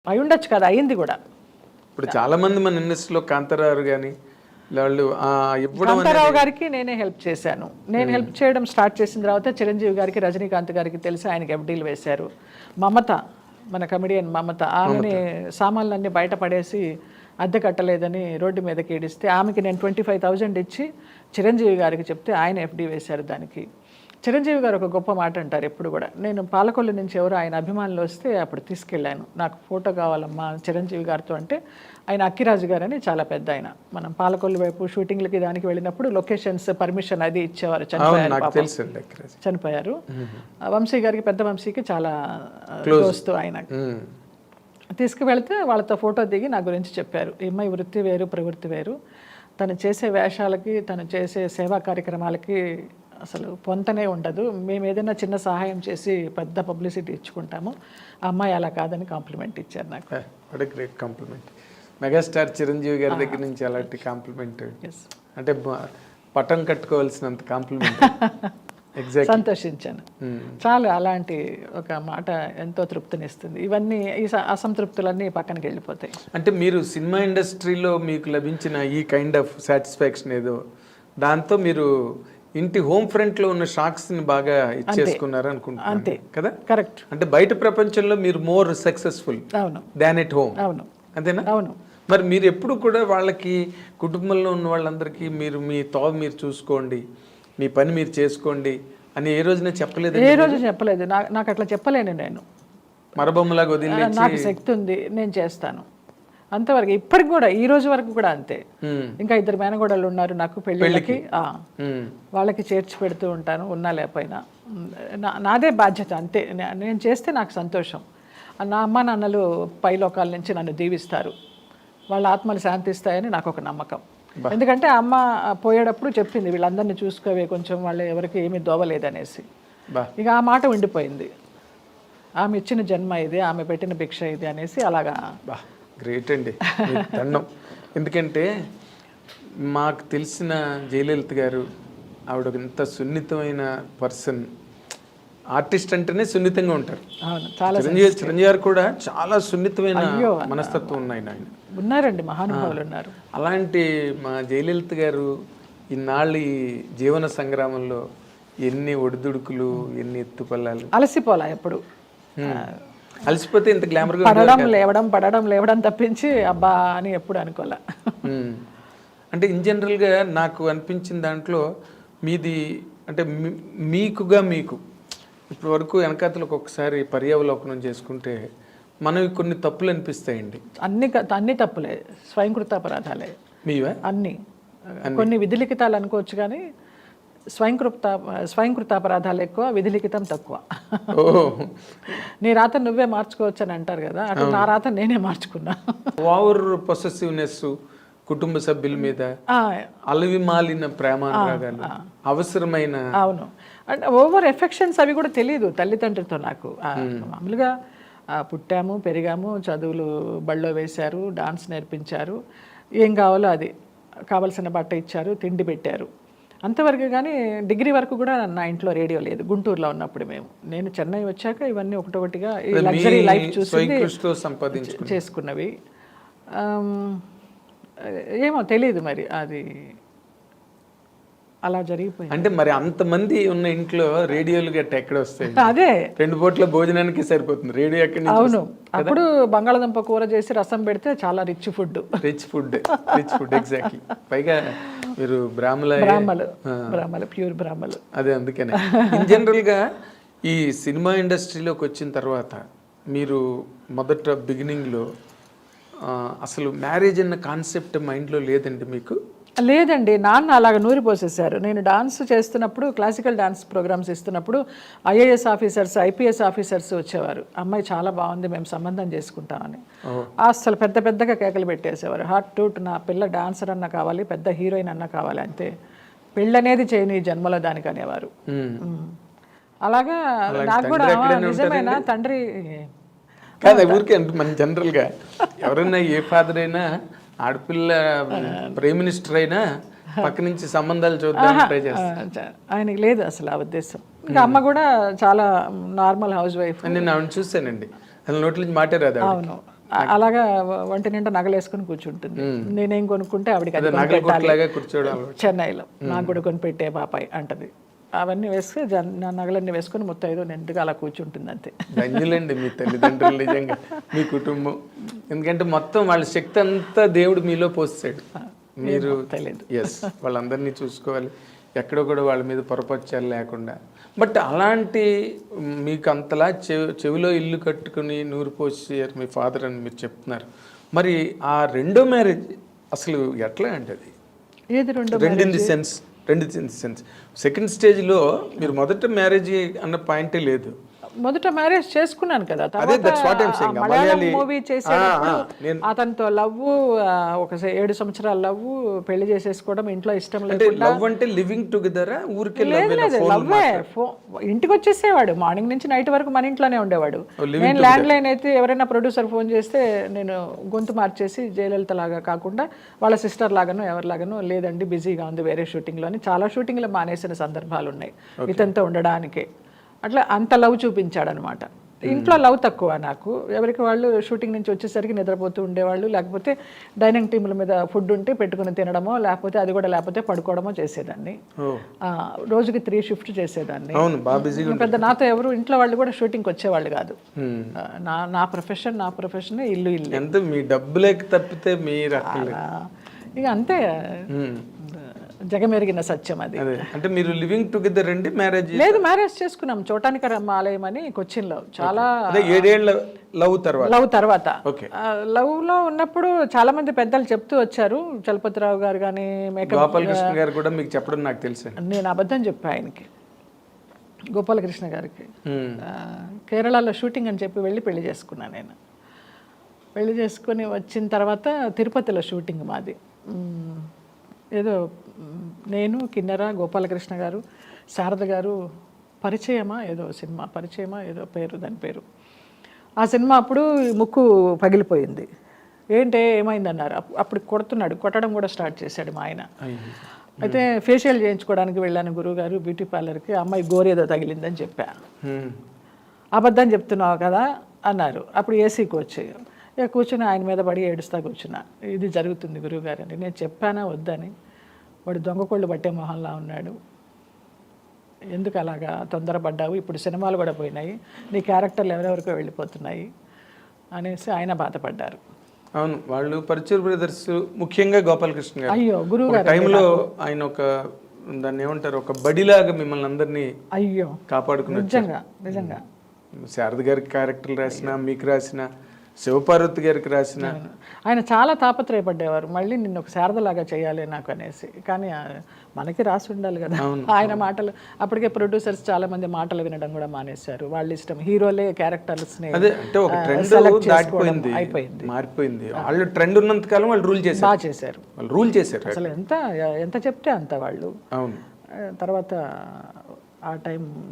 అయి ఉండొచ్చు కదా, అయింది కూడా. ఇప్పుడు చాలా మంది మన ఇండస్ట్రీలో కాంతారావు కానీ వాళ్ళు ఇవ్వడం కాంతారావు గారికి నేనే హెల్ప్ చేశాను. నేను హెల్ప్ చేయడం స్టార్ట్ చేసిన తర్వాత చిరంజీవి గారికి, రజనీకాంత్ గారికి తెలిసి ఆయనకి ఎఫ్డీలు వేశారు. మమత, మన కమెడియన్ మమత, ఆమెని సామాన్లన్నీ బయట పడేసి అద్దె కట్టలేదని రోడ్డు మీదకి ఏడిస్తే ఆమెకి నేను 25,000 ఇచ్చి చిరంజీవి గారికి చెప్తే ఆయన ఎఫ్డీ వేశారు దానికి. చిరంజీవి గారు ఒక గొప్ప మాట అంటారు ఎప్పుడు కూడా, నేను పాలకొల్లు నుంచి ఎవరో ఆయన అభిమానులు వస్తే అప్పుడు తీసుకెళ్ళాను, నాకు ఫోటో కావాలమ్మా చిరంజీవి గారితో అంటే, ఆయన అక్కిరాజు గారు అని చాలా పెద్ద ఆయన, మనం పాలకొల్లు వైపు షూటింగ్లకి దానికి వెళ్ళినప్పుడు లొకేషన్స్ పర్మిషన్ అది ఇచ్చేవారు. చనిపోయారు. వంశీ గారికి, పెద్ద వంశీకి చాలా దోస్తు ఆయన. తీసుకువెళ్తే వాళ్ళతో ఫోటో దిగి నా గురించి చెప్పారు, ఈ అమ్మాయి వృత్తి వేరు ప్రవృత్తి వేరు, తను చేసే వేషాలకి తను చేసే సేవా కార్యక్రమాలకి అసలు పొంతనే ఉండదు, మేము ఏదైనా చిన్న సహాయం చేసి పెద్ద పబ్లిసిటీ ఇచ్చుకుంటాము, ఆ అమ్మాయి అలా కాదని కాంప్లిమెంట్ ఇచ్చారు నాకు. What a great compliment. Megastar Chiranjeevi గారి దగ్గర నుంచి అలాంటి కాంప్లిమెంట్ అంటే పట్టం కట్టుకోవాల్సినంత కాంప్లిమెంట్. సంతోషించాను చాలా. అలాంటి ఒక మాట ఎంతో తృప్తినిస్తుంది. ఇవన్నీ ఈ అసంతృప్తులన్నీ పక్కనకి వెళ్ళిపోతాయి. అంటే మీరు సినిమా ఇండస్ట్రీలో మీకు లభించిన ఈ కైండ్ ఆఫ్ సాటిస్ఫాక్షన్ ఏదో, దాంతో మీరు ఇంటి హోమ్ ఫ్రంట్ లో ఉన్న షాక్స్ ని బాగా ఇచ్చేసుకున్నారు అనుకుంటున్నాను. అంతే కదా, కరెక్ట్. అంటే బయట ప్రపంచంలో మీరు more successful than at home. అవును, అంతేనా? అవును. మరి మీరు ఎప్పుడు కూడా వాళ్ళకి, కుటుంబంలో ఉన్న వాళ్ళందరికీ మీరు మీ మీరు చూసుకోండి, మీ పని మీరు చేసుకోండి అని ఏ రోజున చెప్పలేదు? ఏ రోజు చెప్పలేదు. నాకు అట్లా చెప్పలేను. నేను మరబొమ్మలాగా వదిలి, నాకు శక్తి ఉంది, నేను చేస్తాను అంతవరకు. ఇప్పటికి కూడా, ఈ రోజు వరకు కూడా అంతే. ఇంకా 2 మేనగోడలు ఉన్నారు నాకు పెళ్ళిళ్ళకి, వాళ్ళకి చేర్చి పెడుతూ ఉంటాను, ఉన్నా లేకపోయినా. నాదే బాధ్యత అంతే. నేను చేస్తే నాకు సంతోషం. నా అమ్మ నాన్నలు పైలోకాల నుంచి నన్ను దీవిస్తారు, వాళ్ళ ఆత్మలు శాంతిస్తాయని నాకు ఒక నమ్మకం. ఎందుకంటే అమ్మ పోయేటప్పుడు చెప్పింది, వీళ్ళందరినీ చూసుకోవే కొంచెం, వాళ్ళు ఎవరికి ఏమీ దోవలేదనేసి. ఇక ఆ మాట ఉండిపోయింది, ఆమె ఇచ్చిన జన్మ ఇది, ఆమె పెట్టిన భిక్ష ఇది అనేసి. అలాగా గ్రేట్ అండి, దండం. ఎందుకంటే మాకు తెలిసిన జయలలిత గారు, ఆవిడ ఎంత సున్నితమైన పర్సన్. ఆర్టిస్ట్ అంటేనే సున్నితంగా ఉంటారు. చిరంజీవి గారు కూడా చాలా సున్నితమైన మనస్తత్వం ఉన్నాయి. ఆయన ఉన్నారండి, మహానుభావులు ఉన్నారు. అలాంటి మా జయలలిత గారు ఇన్నాళ్ళు ఈ జీవన సంగ్రామంలో ఎన్ని ఒడిదుడుకులు, ఎన్ని ఎత్తుపల్లాలు, అలసిపోలా ఎప్పుడు. అలసిపోతే ఇంత గ్లామర్గా పడడం లేవడం తప్పించి అబ్బా అని ఎప్పుడు అనుకోలే. అంటే ఇన్ జనరల్గా నాకు అనిపించిన దాంట్లో మీది అంటే మీకుగా మీకు ఇప్పటి వరకు వెనకాతలు ఒక్కొక్కసారి పర్యావలోకనం చేసుకుంటే మనవి కొన్ని తప్పులు అనిపిస్తాయండి. అన్ని తప్పులే, స్వయంకృతాపరాధాలే మీవా? అన్ని. కొన్ని విధిలిఖితాలు అనుకోవచ్చు కానీ స్వయంకృతాపరాధాలు ఎక్కువ, విధిలిఖితం తక్కువ. నీ రాత నువ్వే మార్చుకోవచ్చు అని అంటారు కదా, అటు నా రాత నేనే మార్చుకున్నా. ఓవర్ పొసెసివ్నెస్, కుటుంబ సభ్యుల మీద అలవి మాలిన ప్రేమానురాగాలు, అవసరమైన, అవును, అంటే ఓవర్ ఎఫెక్షన్స్ అవి కూడా తెలియదు తల్లిదండ్రులతో నాకు. మామూలుగా పుట్టాము, పెరిగాము, చదువులు బళ్ళో వేశారు, డాన్స్ నేర్పించారు, ఏం కావాలో అది కావలసిన బట్ట ఇచ్చారు, తిండి పెట్టారు, అంతవరకు. కానీ డిగ్రీ వరకు కూడా నా ఇంట్లో రేడియో లేదు, గుంటూరులో ఉన్నప్పుడు. నేను చెన్నై వచ్చాక ఇవన్నీ ఒకటొకటిగా ఈ లగ్జరీ లైఫ్ చూసి చేసుకున్నవి. ఏమో తెలియదు మరి, అది అలా జరిగిపోయింది. అంటే మరి అంతమంది ఉన్న ఇంట్లో రేడియోలు గట్ట ఎక్కడ వస్తాయి? అదే 2 పూట్ల భోజనానికి సరిపోతుంది రేడియో ఎక్కడి నుంచి? అవును, అప్పుడు బంగాళదుంప కూర చేసి రసం పెడితే చాలా రిచ్ ఫుడ్. ఎగ్జాక్ట్లీ. పైగా మీరు బ్రాహ్మలు, ప్యూర్ బ్రాహ్మలు. అదే అందుకనే ఇన్ జనరల్గా ఈ సినిమా ఇండస్ట్రీలోకి వచ్చిన తర్వాత మీరు మొదట బిగినింగ్లో అసలు మ్యారేజ్ అన్న కాన్సెప్ట్ మైండ్లో లేదండి మీకు? లేదండి, నాన్న అలాగ నూరిపోసేసారు. నేను డాన్స్ చేస్తున్నప్పుడు, క్లాసికల్ డాన్స్ ప్రోగ్రామ్స్ ఇస్తున్నప్పుడు IAS ఆఫీసర్స్, IPS ఆఫీసర్స్ వచ్చేవారు, అమ్మాయి చాలా బాగుంది, మేము సంబంధం చేసుకుంటామని. అసలు పెద్దగా కేకలు పెట్టేసేవారు, హార్ట్ టూట్, నా పిల్ల డాన్సర్ అన్న కావాలి, పెద్ద హీరోయిన్ అన్న కావాలి, అంతే, పెళ్ళనేది చేయని జన్మలో దానికి అనేవారు. అలాగా నాకు కూడా నిజమైన తండ్రి కాదు ఊరికే మన జనరల్గా ఎవరైనా ఏ ఫాదర్ అయినా ఆడపిల్ల ప్రైమ్ మినిస్టర్ అయినా పక్క నుంచి సంబంధాలు చూద్దాం ట్రై చేస్తారు. ఆయనకి లేదు అసలు ఆ ఉద్దేశం. ఇంకా అమ్మ కూడా చాలా నార్మల్ హౌస్ వైఫ్. నేను ఆవిడ చూసానండి, అసలు నోట్ల నుంచి మాటే రాదు. అవును, అలాగా ఒంటి నిండా నగలేసుకుని కూర్చుంటుంది. నేనేం కొనుక్కుంటే ఆవిడకి అది నగల కొట్లాగా కూర్చోవడం చెన్నైలో నాకు కూడా కొనిపెట్టే బాపాయ్ అంటది. అవన్నీ వేసుకుని నా నగలన్నీ వేసుకొని మొత్తం నిండుగా అలా కూర్చుంటుంది అంతే. ధన్యులండి మీ తల్లిదండ్రులు, నిజంగా మీ కుటుంబం. ఎందుకంటే మొత్తం వాళ్ళ శక్తి అంతా దేవుడు మీలో పోస్తాడు. మీరు తెలియదు. ఎస్, వాళ్ళందరినీ చూసుకోవాలి, ఎక్కడో కూడా వాళ్ళ మీద పొరపచ్చాలు లేకుండా. బట్ అలాంటి మీకు అంతలా చెవిలో ఇల్లు కట్టుకుని నూరు పోసారు మీ ఫాదర్ అని మీరు చెప్తున్నారు. మరి ఆ రెండో మ్యారేజ్ అసలు ఎట్లా అంటే అది ఏది రెండు ఇన్ ది సెన్స్ సెకండ్ స్టేజ్లో మీరు మొదట మ్యారేజ్ అన్న పాయింటే లేదు. మొదట మ్యారేజ్ చేసుకున్నాను కదా, మూవీ చేసేటప్పుడు అతనితో లవ్, ఒక 7 సంవత్సరాల లవ్, పెళ్లి చేసేసుకోవడం, ఇంట్లో ఇష్టం లేకుండా. లవ్ అంటే లివింగ్ టుగెదర్, ఊరికే లవ్వే. ఇంటికి వచ్చేసేవాడు, మార్నింగ్ నుంచి నైట్ వరకు మన ఇంట్లోనే ఉండేవాడు. నేను ల్యాండ్ లైన్ అయితే ఎవరైనా ప్రొడ్యూసర్ ఫోన్ చేస్తే నేను గొంతు మార్చేసి జయలలిత లాగా కాకుండా వాళ్ళ సిస్టర్ లాగానో ఎవరిలాగానో, లేదండి బిజీగా ఉంది వేరే షూటింగ్లో అని చాలా షూటింగ్లు మానేసిన సందర్భాలు ఉన్నాయి ఇతనితో ఉండడానికే. అట్లా అంత లవ్ చూపించాడు అనమాట. ఇంట్లో లవ్ తక్కువ నాకు. ఎవరికి వాళ్ళు షూటింగ్ నుంచి వచ్చేసరికి నిద్రపోతూ ఉండేవాళ్ళు, లేకపోతే డైనింగ్ టేబుల్ మీద ఫుడ్ ఉంటే పెట్టుకుని తినడమో, లేకపోతే అది కూడా లేకపోతే పడుకోవడమో చేసేదాన్ని. రోజుకి 3 షిఫ్ట్ చేసేదాన్ని. పెద్ద నాతో ఎవరు ఇంట్లో వాళ్ళు కూడా షూటింగ్కి వచ్చేవాళ్ళు కాదు. నా ప్రొఫెషన్ ఇల్లు ఎంత మీ డబ్బులేకి తప్పితే మీరు ఇక అంతే, జగమెరిగిన సత్యం అది. అంటే మీరు లివింగ్ టుగెదర్ అండి? మ్యారేజ్ లేదు, మ్యారేజ్ చేసుకున్నాం చోటానికరమ్మ ఆలయం అని కొచ్చిన్లో. చాలా 7 ఏళ్ల లవ్ తర్వాత లవ్ లో ఉన్నప్పుడు చాలా మంది పెద్దలు చెప్తూ వచ్చారు. చలపతిరావు గారు కానీ, గోపాలకృష్ణ గారు కూడా మీకు చెప్పడం నాకు తెలుసు. నేను అబద్ధం చెప్పా ఆయనకి, గోపాలకృష్ణ గారికి. కేరళలో షూటింగ్ అని చెప్పి వెళ్ళి పెళ్లి చేసుకున్నాను. నేను పెళ్లి చేసుకుని వచ్చిన తర్వాత తిరుపతిలో షూటింగ్ మాది. ఏదో నేను, కిన్నెర, గోపాలకృష్ణ గారు, శారద గారు, పరిచయమా ఏదో పేరు, దాని పేరు. ఆ సినిమా అప్పుడు ముక్కు పగిలిపోయింది. ఏమైందన్నారు. అప్పుడు కొట్టడం కూడా స్టార్ట్ చేశాడు మా ఆయన. అయితే ఫేషియల్ చేయించుకోవడానికి వెళ్ళాను గురువుగారు బ్యూటీ పార్లర్కి. అమ్మాయి గోరేదో తగిలిందని చెప్పా. అబద్ధం చెప్తున్నావు కదా అన్నారు. అప్పుడు ఏసీకి వచ్చి ఇక కూర్చుని ఆయన మీద పడి ఏడుస్తా కూర్చున్నా. ఇది జరుగుతుంది గురువుగారు అని. నేను చెప్పానా వద్దని. వాడు దొంగకోళ్ళు పట్టే మొహంలా ఉన్నాడు. ఎందుకు అలాగా తొందరపడ్డావు, ఇప్పుడు సినిమాలు కూడా పోయినాయి, నీ క్యారెక్టర్లు ఎవరెవరికో వెళ్ళిపోతున్నాయి అనేసి ఆయన బాధపడ్డారు. అవును, వాళ్ళు పరుచూరు బ్రదర్స్, ముఖ్యంగా గోపాలకృష్ణ గారు, అయ్యో గురువుగారు టైంలో ఆయన ఒక దాన్ని ఏమంటారు, ఒక బడిలాగా మిమ్మల్ని అందరినీ కాపాడుకున్నారు. నిజంగా శారద గారికి క్యారెక్టర్లు రాసిన, మీకు రాసిన, శివపార్వతి గారికి రాసిన, ఆయన చాలా తాపత్రయపడ్డేవారు. మళ్ళీ నిన్ను ఒక శారదలాగా చేయాలి నాకు అనేసి. కానీ మనకి రాసి ఉండాలి కదా ఆయన మాటలు. అప్పటికే ప్రొడ్యూసర్స్ చాలా మంది మాటలు వినడం కూడా మానేశారు. వాళ్ళ ఇష్టం, హీరోలే క్యారెక్టర్స్ అయిపోయింది, మారిపోయింది. వాళ్ళు ట్రెండ్ ఉన్నంత కాలం వాళ్ళు రూల్ చేశారు. అసలు ఎంత చెప్తే అంత వాళ్ళు. అవును. తర్వాత ఆ టైం